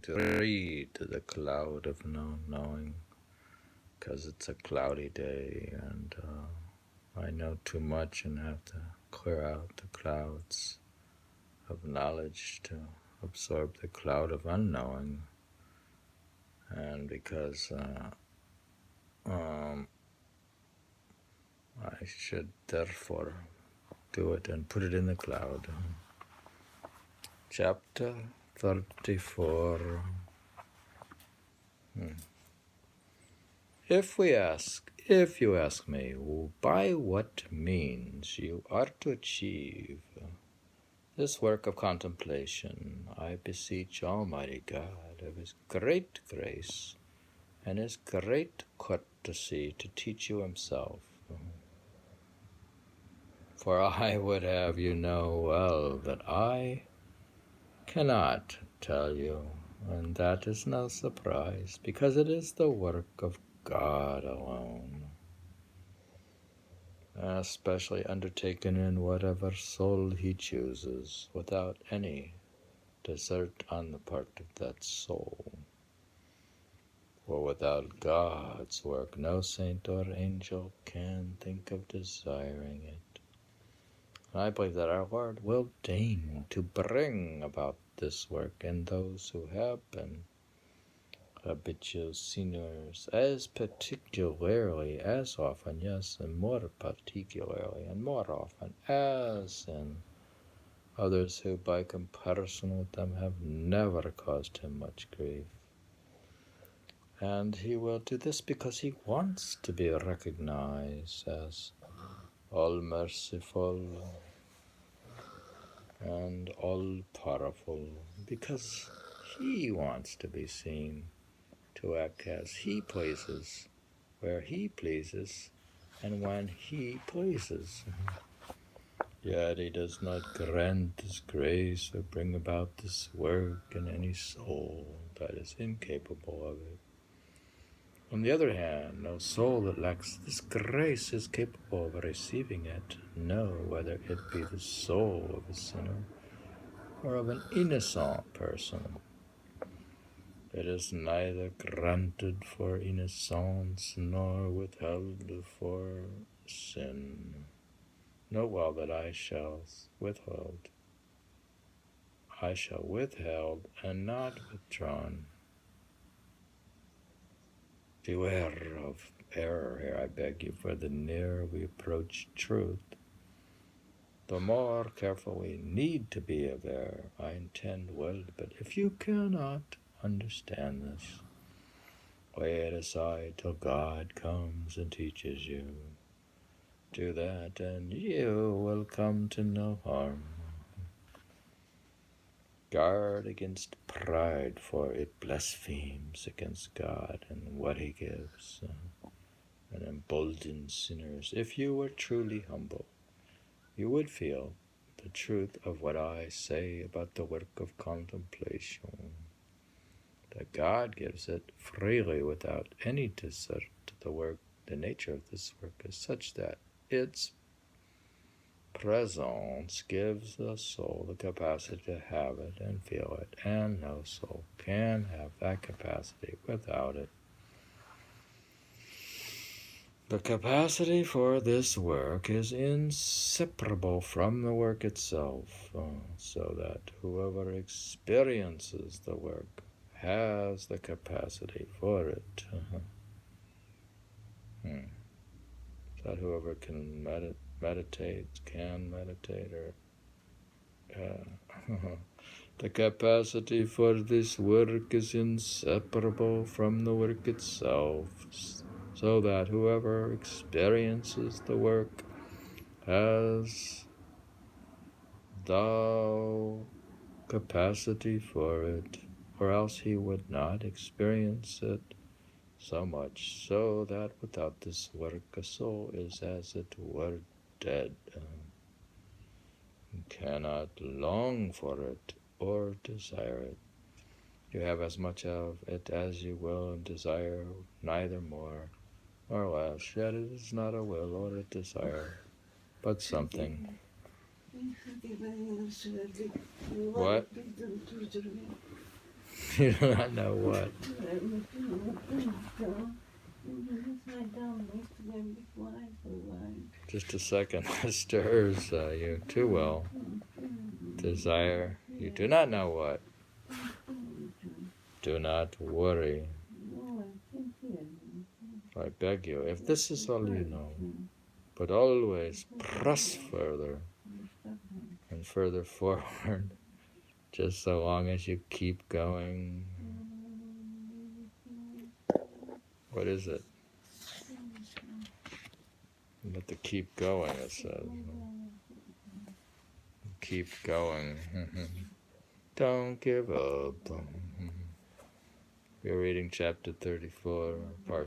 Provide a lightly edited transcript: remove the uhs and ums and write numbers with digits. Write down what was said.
to read the Cloud of Unknowing, because it's a cloudy day and I know too much and have to clear out the clouds of knowledge to absorb the cloud of unknowing. And because I should therefore do it and put it in the cloud. Chapter 34. If you ask me by what means you are to achieve this work of contemplation, I beseech Almighty God of His great grace and His great courtesy to teach you Himself. For I would have you know well that I cannot tell you, and that is no surprise, because it is the work of God alone, especially undertaken in whatever soul He chooses, without any desert on the part of that soul. For without God's work, no saint or angel can think of desiring it. And I believe that our Lord will deign to bring about this work in those who have been habitual sinners, as particularly, as often, yes, and more particularly, and more often, as in others who by comparison with them have never caused Him much grief. And He will do this because He wants to be recognized as all-merciful and all-powerful, because He wants to be seen to act as He pleases, where He pleases, and when He pleases. Yet He does not grant His grace or bring about this work in any soul that is incapable of it. On the other hand, no soul that lacks this grace is capable of receiving it, no, whether it be the soul of a sinner or of an innocent person. It is neither granted for innocence nor withheld for sin. Know well that I shall withheld and not withdrawn. Beware of error here, I beg you, for the nearer we approach truth, the more careful we need to be of error. I intend well, but if you cannot understand this, lay it aside till God comes and teaches you. Do that, and you will come to no harm. Guard against pride, for it blasphemes against God and what He gives, and emboldens sinners. If you were truly humble, you would feel the truth of what I say about the work of contemplation, that God gives it freely without any desert. The nature of this work is such that its presence gives the soul the capacity to have it and feel it, and no soul can have that capacity without it. The capacity for this work is inseparable from the work itself, so that whoever experiences the work has the capacity for it. That whoever can meditate, the capacity for this work is inseparable from the work itself, so that whoever experiences the work has the capacity for it, or else he would not experience it, so much so that without this work a soul is as it were dead, and cannot long for it or desire it. You have as much of it as you will and desire neither more nor less, yet it is not a will or a desire, but something. What? You do not know what. Just a second. It stirs you too well. Desire. You do not know what. Do not worry. I beg you, if this is all you know, but always press further and further forward, just so long as you keep going. What is it? You have to keep going, it says. Keep going. Don't give up. We're reading chapter 34, part